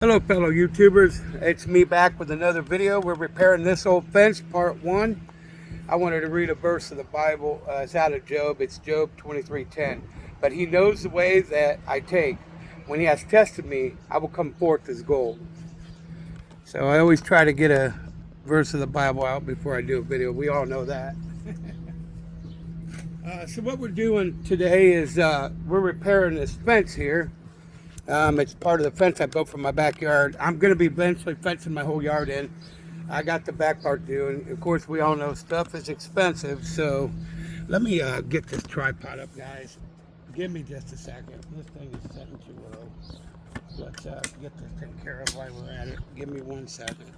Hello fellow YouTubers, it's me back with another video. We're repairing this old fence, part 1. I wanted to read a verse of the Bible. It's out of Job. It's Job 23:10. But he knows the way that I take. When he has tested me, I will come forth as gold. So I always try to get a verse of the Bible out before I do a video. We all know that. So what we're doing today is we're repairing this fence here. It's part of the fence I built for my backyard. I'm going to be eventually fencing my whole yard in. I got the back part due, and of course we all know stuff is expensive. So let me get this tripod up, guys. Give me just a second. This thing is setting too low. Let's get this taken care of while we're at it. Give me 1 second.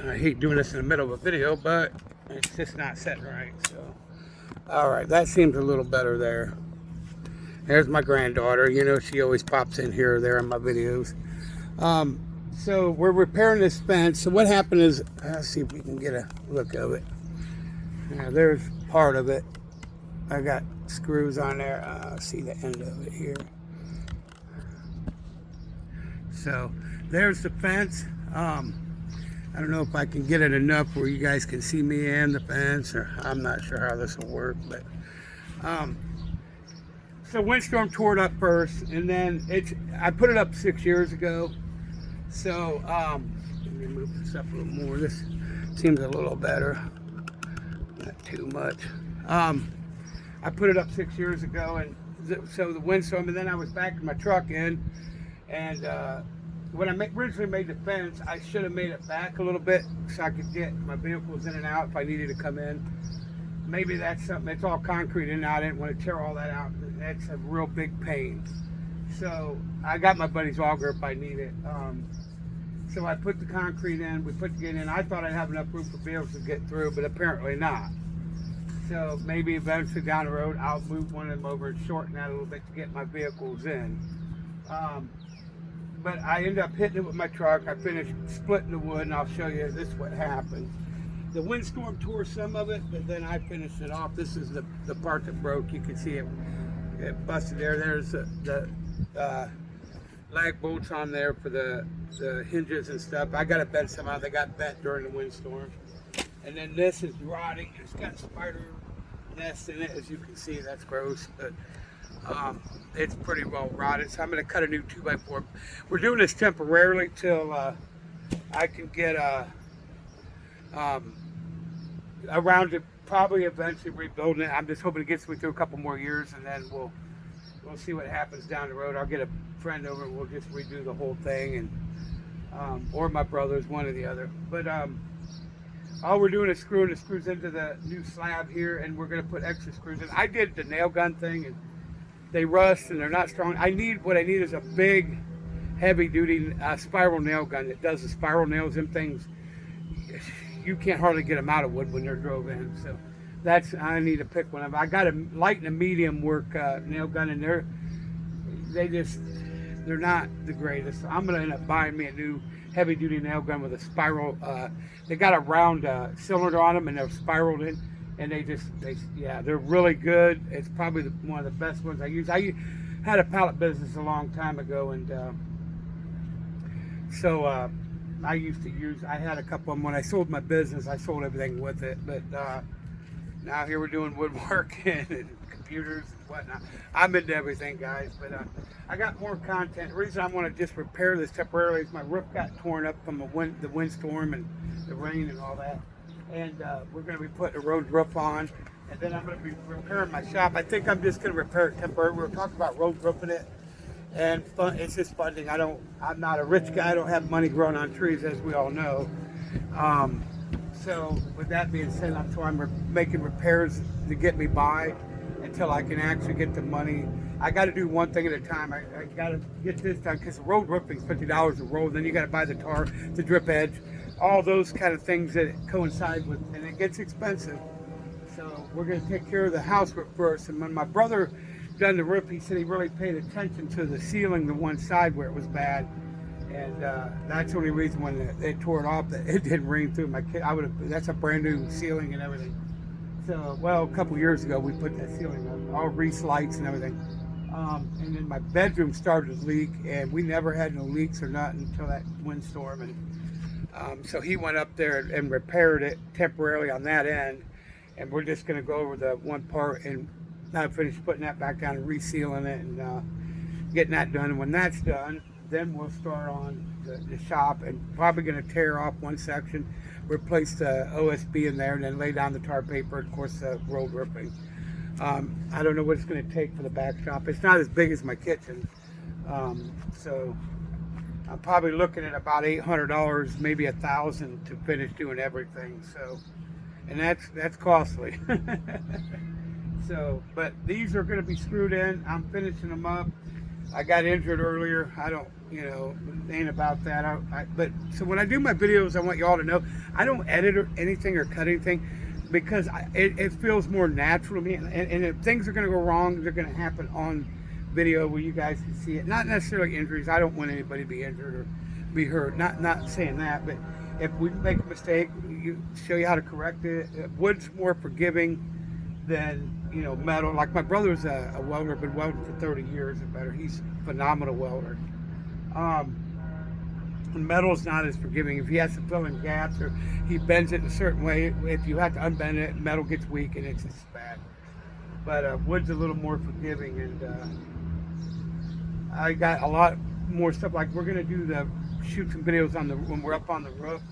I hate doing this in the middle of a video, but it's just not setting right. So, all right, that seems a little better there. There's my granddaughter. You know, she always pops in here or there in my videos. So we're repairing this fence. So what happened is, let's see if we can get a look of it. Now, there's part of it. I got screws on there. See the end of it here. So there's the fence. I don't know if I can get it enough where you guys can see me and the fence, or I'm not sure how this will work, but so windstorm tore it up first, and then I put it up 6 years ago. So let me move this up a little more. This seems a little better, not too much. I put it up 6 years ago, and so the windstorm, and then I was backing my truck in, and when I originally made the fence, I should have made it back a little bit so I could get my vehicles in and out if I needed to come in. Maybe that's something. It's all concrete in and out. I didn't want to tear all that out. That's a real big pain. So I got my buddy's auger if I need it. So I put the concrete in. We put the gate in. I thought I'd have enough room for vehicles to get through, but apparently not. So maybe eventually down the road, I'll move one of them over and shorten that a little bit to get my vehicles in. But I ended up hitting it with my truck. I finished splitting the wood, and I'll show you this is what happened. The windstorm tore some of it, but then I finished it off. This is the part that broke. You can see it busted there. There's the lag bolts on there for the hinges and stuff. I got it bent somehow. They got bent during the windstorm. And then this is rotting. It's got spider nests in it, as you can see. That's gross, but it's pretty well rotted. So I'm going to cut a new 2x4. We're doing this temporarily till I can get around to probably eventually rebuilding it. I'm just hoping it gets me through a couple more years, and then we'll see what happens down the road. I'll get a friend over and we'll just redo the whole thing, and or my brothers, one or the other. But all we're doing is screwing the screws into the new slab here, and we're going to put extra screws in. I did the nail gun thing, and they rust and they're not strong. What I need is a big, heavy-duty spiral nail gun that does the spiral nails. Them things, you can't hardly get them out of wood when they're drove in. So I need to pick one up. I got a light and a medium work nail gun, and they're not the greatest. So I'm gonna end up buying me a new heavy duty nail gun with a spiral. They got a round cylinder on them, and they're spiraled in, and they're really good. It's probably one of the best ones I use. I had a pallet business a long time ago, and I had a couple of them. When I sold my business, I sold everything with it. But now here we're doing woodworking and computers and whatnot. I'm into everything, guys. But I got more content. The reason I want to just repair this temporarily is my roof got torn up from the windstorm and the rain and all that. And we're going to be putting a road roof on. And then I'm going to be repairing my shop. I think I'm just going to repair it temporarily. We were talking about road roofing it. And it's just funding. I'm not a rich guy. I don't have money growing on trees, as we all know. So with that being said, I'm making repairs to get me by until I can actually get the money. I got to do one thing at a time. I got to get this done because the road roofing is $50 a roll. Then you got to buy the tar, the drip edge, all those kind of things that coincide with, and it gets expensive. So we're going to take care of the house roof first. And when my brother done the roof, he said he really paid attention to the ceiling, the one side where it was bad, and that's the only reason when they tore it off that it didn't ring through. That's a brand new ceiling and everything. So, well, a couple years ago we put that ceiling up, all Reese lights and everything. And then my bedroom started to leak, and we never had no leaks or nothing until that windstorm. And so he went up there and repaired it temporarily on that end. And we're just going to go over the one part and now finish putting that back down and resealing it and getting that done. And when that's done, then we'll start on the shop, and probably going to tear off one section, replace the OSB in there, and then lay down the tar paper, and of course the road ripping. I don't know what it's going to take for the back shop. It's not as big as my kitchen, so I'm probably looking at about $800, maybe $1,000 to finish doing everything. So, and that's costly. So, but these are going to be screwed in. I'm finishing them up. I got injured earlier. I don't, ain't about that. But so when I do my videos, I want you all to know I don't edit or anything or cut anything, because it feels more natural to me. And if things are going to go wrong, they're going to happen on video where you guys can see it. Not necessarily injuries. I don't want anybody to be injured or be hurt. Not saying that, but if we make a mistake, you show you how to correct it. Wood's more forgiving than metal. Like my brother's a welder, been welding for 30 years or better. He's a phenomenal welder. Metal's not as forgiving. If he has to fill in gaps or he bends it in a certain way, if you have to unbend it, metal gets weak and it's just bad. But wood's a little more forgiving, and I got a lot more stuff. Like we're gonna shoot some videos when we're up on the roof.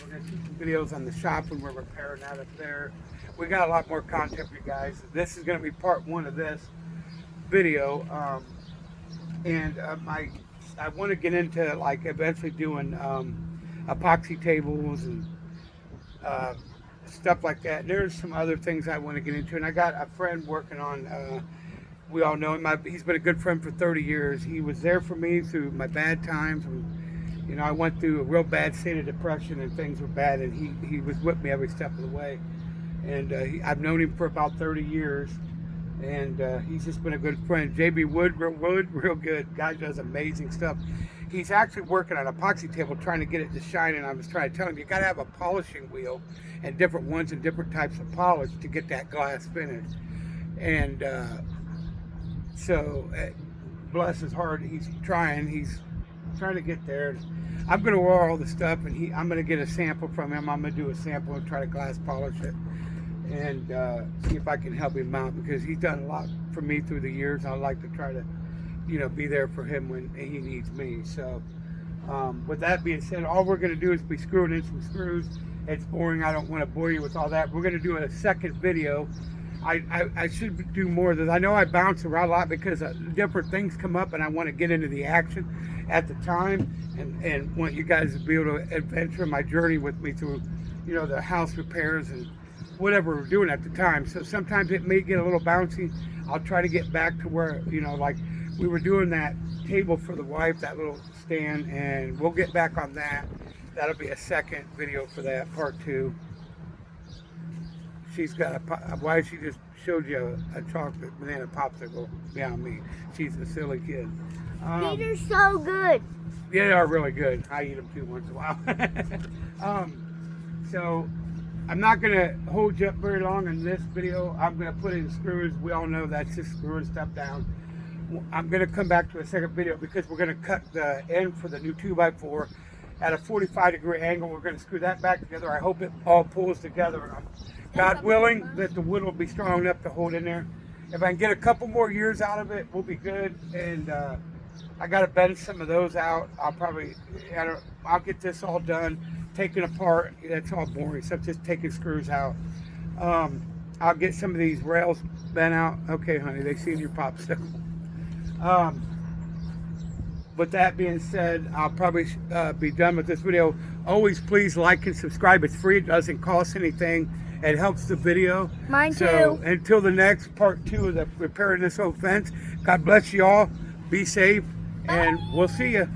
We're gonna shoot some videos on the shop when we're repairing that up there. We got a lot more content for you guys. This is gonna be part one of this video, I want to get into like eventually doing epoxy tables and stuff like that. There's some other things I want to get into, and I got a friend working on. We all know him. He's been a good friend for 30 years. He was there for me through my bad times. When, I went through a real bad state of depression and things were bad, and he was with me every step of the way. And I've known him for about 30 years. And he's just been a good friend. JB Wood, real good. Guy does amazing stuff. He's actually working on an epoxy table, trying to get it to shine. And I was trying to tell him, you got to have a polishing wheel and different ones and different types of polish to get that glass finished. And so, bless his heart, he's trying to get there. I'm going to order all the stuff, and I'm going to get a sample from him. I'm going to do a sample and try to glass polish it. And see if I can help him out, because he's done a lot for me through the years. I'd like to try to, be there for him when he needs me. So, with that being said, all we're going to do is be screwing in some screws. It's boring. I don't want to bore you with all that. We're going to do a second video. I should do more of this. I know I bounce around a lot because different things come up, and I want to get into the action at the time, and want you guys to be able to adventure my journey with me through, the house repairs and whatever we're doing at the time. So sometimes it may get a little bouncy. I'll try to get back to where, like we were doing that table for the wife, that little stand, and we'll get back on that. That'll be a second video for that, part 2. She's got why she just showed you a chocolate banana popsicle behind me. She's a silly kid. These are so good. Yeah, they are really good. I eat them too once in a while. So I'm not going to hold you up very long in this video. I'm going to put in screws. We all know that's just screwing stuff down. I'm going to come back to a second video because we're going to cut the end for the new 2x4 at a 45-degree angle. We're going to screw that back together. I hope it all pulls together. God willing, that the wood will be strong enough to hold in there. If I can get a couple more years out of it, we'll be good. And I got to bend some of those out. I'll get this all done. Taking apart, that's all boring stuff, just taking screws out. I'll get some of these rails bent out. Okay, honey, they seen your popsicle. With that being said, I'll probably be done with this video. Always please like and subscribe. It's free. It doesn't cost anything. It helps the video. Mine too. So until the next part 2 of the repairing this old fence, God bless you all. Be safe, and we'll see you.